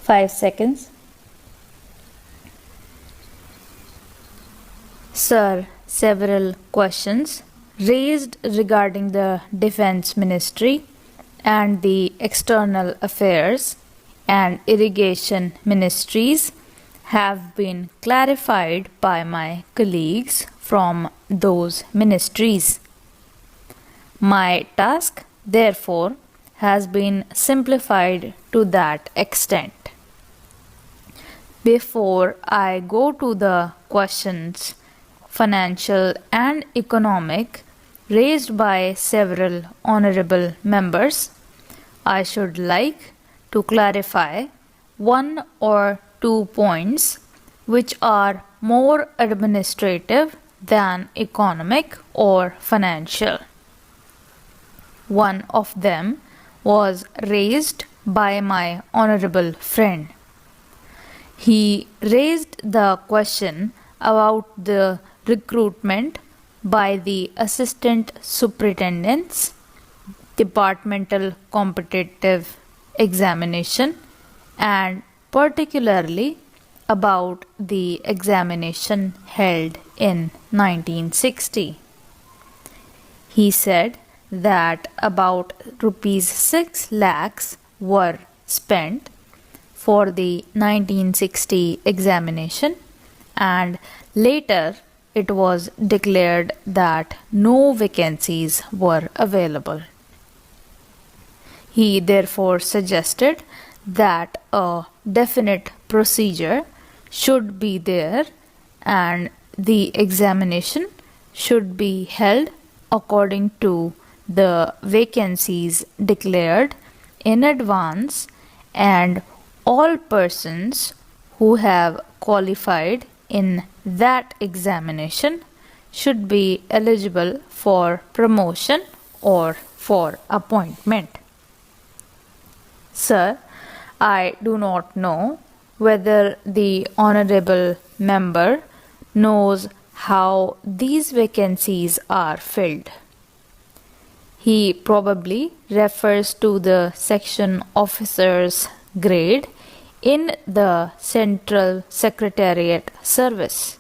5 seconds. Sir, several questions raised regarding the Defense Ministry and the External Affairs and Irrigation Ministries have been clarified by my colleagues from those ministries. My task, therefore, has been simplified to that extent. Before I go to the questions, financial and economic, raised by several honorable members, I should like to clarify one or two points which are more administrative than economic or financial. One of them was raised by my honorable friend. He raised the question about the recruitment by the assistant superintendents, departmental competitive examination, and particularly about the examination held in 1960. He said that about rupees 6 lakhs were spent for the 1960 examination, and later it was declared that no vacancies were available. He therefore suggested that a definite procedure should be there and the examination should be held according to the vacancies declared in advance, and all persons who have qualified in that examination should be eligible for promotion or for appointment. Sir, I do not know whether the honorable member knows how these vacancies are filled. He probably refers to the section officer's grade in the Central Secretariat Service.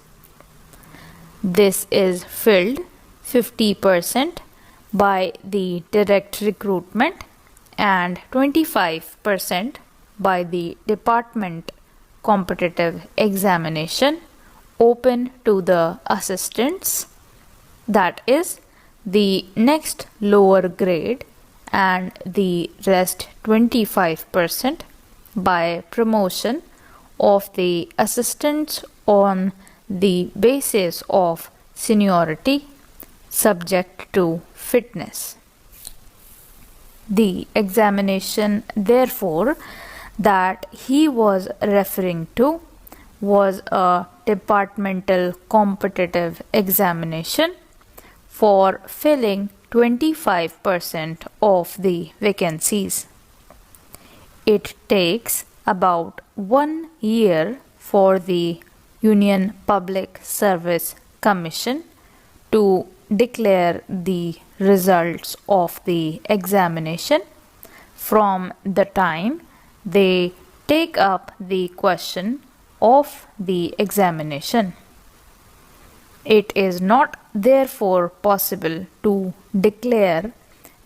This is filled 50% by the direct recruitment and 25% by the department competitive examination open to the assistants, that is, the next lower grade, and the rest 25% by promotion of the assistants on the basis of seniority subject to fitness. The examination, therefore, that he was referring to was a departmental competitive examination for filling 25% of the vacancies. It takes about 1 year for the Union Public Service Commission to declare the results of the examination from the time they take up the question of the examination. It is not therefore possible to declare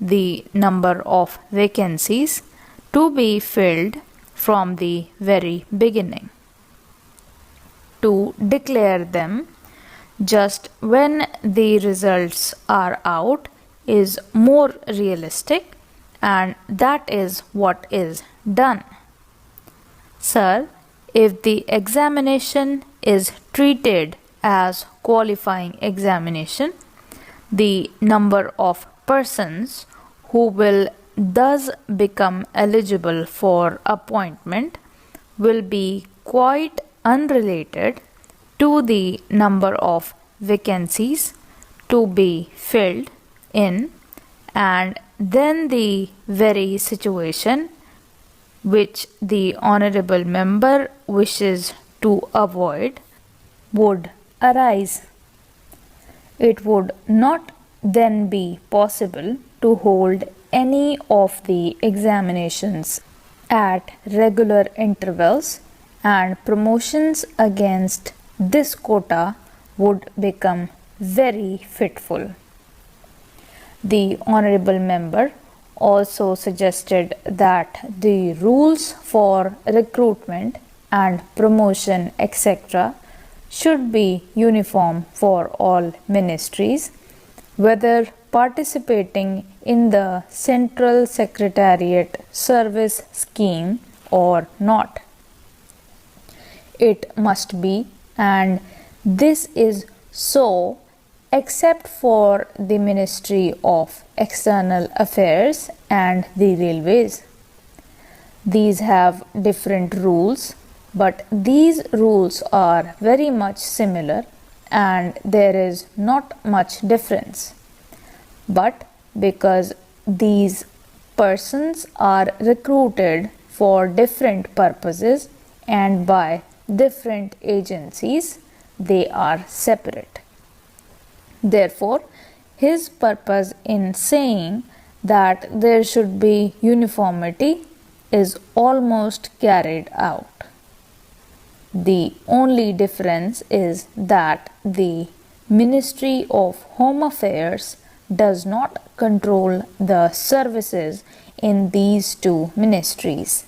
the number of vacancies to be filled from the very beginning. To declare them just when the results are out is more realistic, and that is what is done. Sir, if the examination is treated as qualifying examination, the number of persons who will thus become eligible for appointment will be quite unrelated to the number of vacancies to be filled in, and then the very situation which the honorable member wishes to avoid would arise. It would not then be possible to hold any of the examinations at regular intervals, and promotions against this quota would become very fitful. The honorable member also suggested that the rules for recruitment and promotion, etc., should be uniform for all ministries, whether participating in the Central Secretariat Service Scheme or not. It must be, and this is so, except for the Ministry of External Affairs and the Railways. These have different rules, but these rules are very much similar and there is not much difference. But because these persons are recruited for different purposes and by different agencies, they are separate. Therefore, his purpose in saying that there should be uniformity is almost carried out. The only difference is that the Ministry of Home Affairs does not control the services in these two ministries.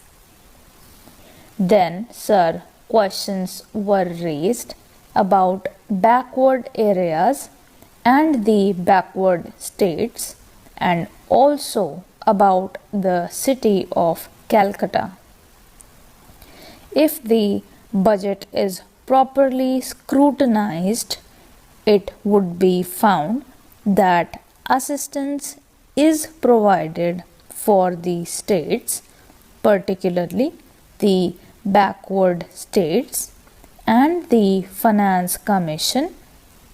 Then, sir, questions were raised about backward areas and the backward states, and also about the city of Calcutta. If the budget is properly scrutinized, it would be found that assistance is provided for the states, particularly the backward states, and the Finance Commission,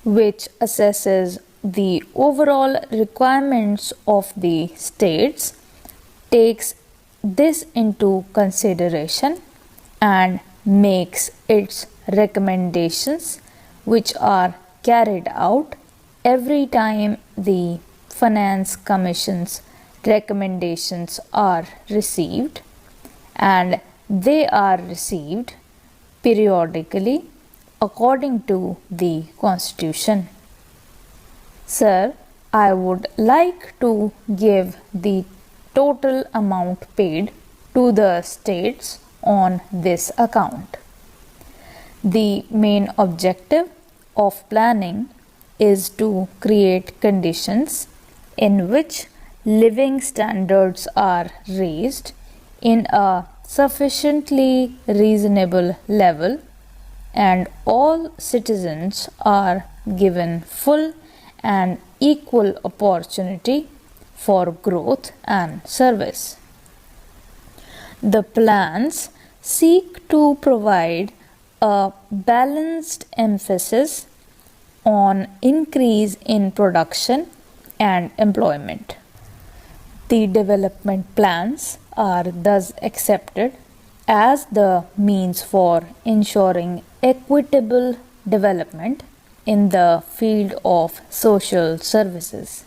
which assesses the overall requirements of the states, takes this into consideration and makes its recommendations, which are carried out every time the Finance Commission's recommendations are received, and they are received periodically according to the Constitution. Sir, I would like to give the total amount paid to the states on this account. The main objective of planning is to create conditions in which living standards are raised in a sufficiently reasonable level and all citizens are given full and equal opportunity for growth and service. The plans seek to provide a balanced emphasis on increase in production and employment. The development plans are thus accepted as the means for ensuring equitable development in the field of social services.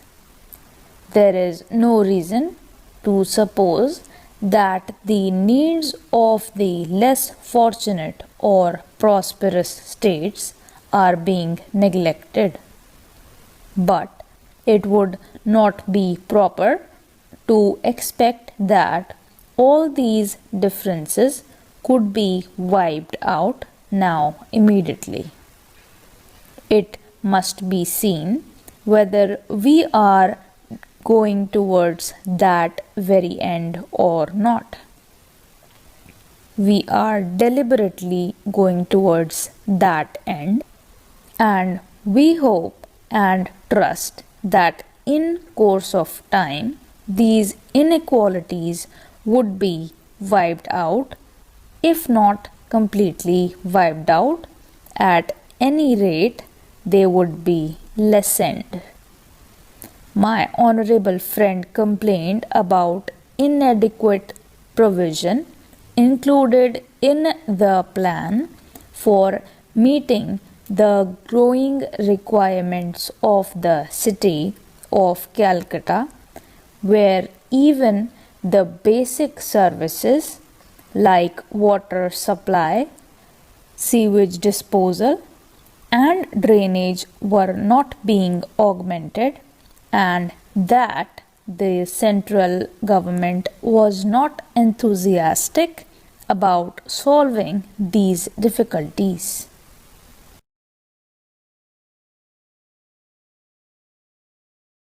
There is no reason to suppose that the needs of the less fortunate or prosperous states are being neglected. But it would not be proper to expect that all these differences could be wiped out now immediately. It must be seen whether we are going towards that very end or not. We are deliberately going towards that end, and we hope and trust that in course of time these inequalities would be wiped out, if not completely wiped out, at any rate they would be lessened. My honorable friend complained about inadequate provision included in the plan for meeting the growing requirements of the city of Calcutta, where even the basic services like water supply, sewage disposal, and drainage were not being augmented, and that the central government was not enthusiastic about solving these difficulties.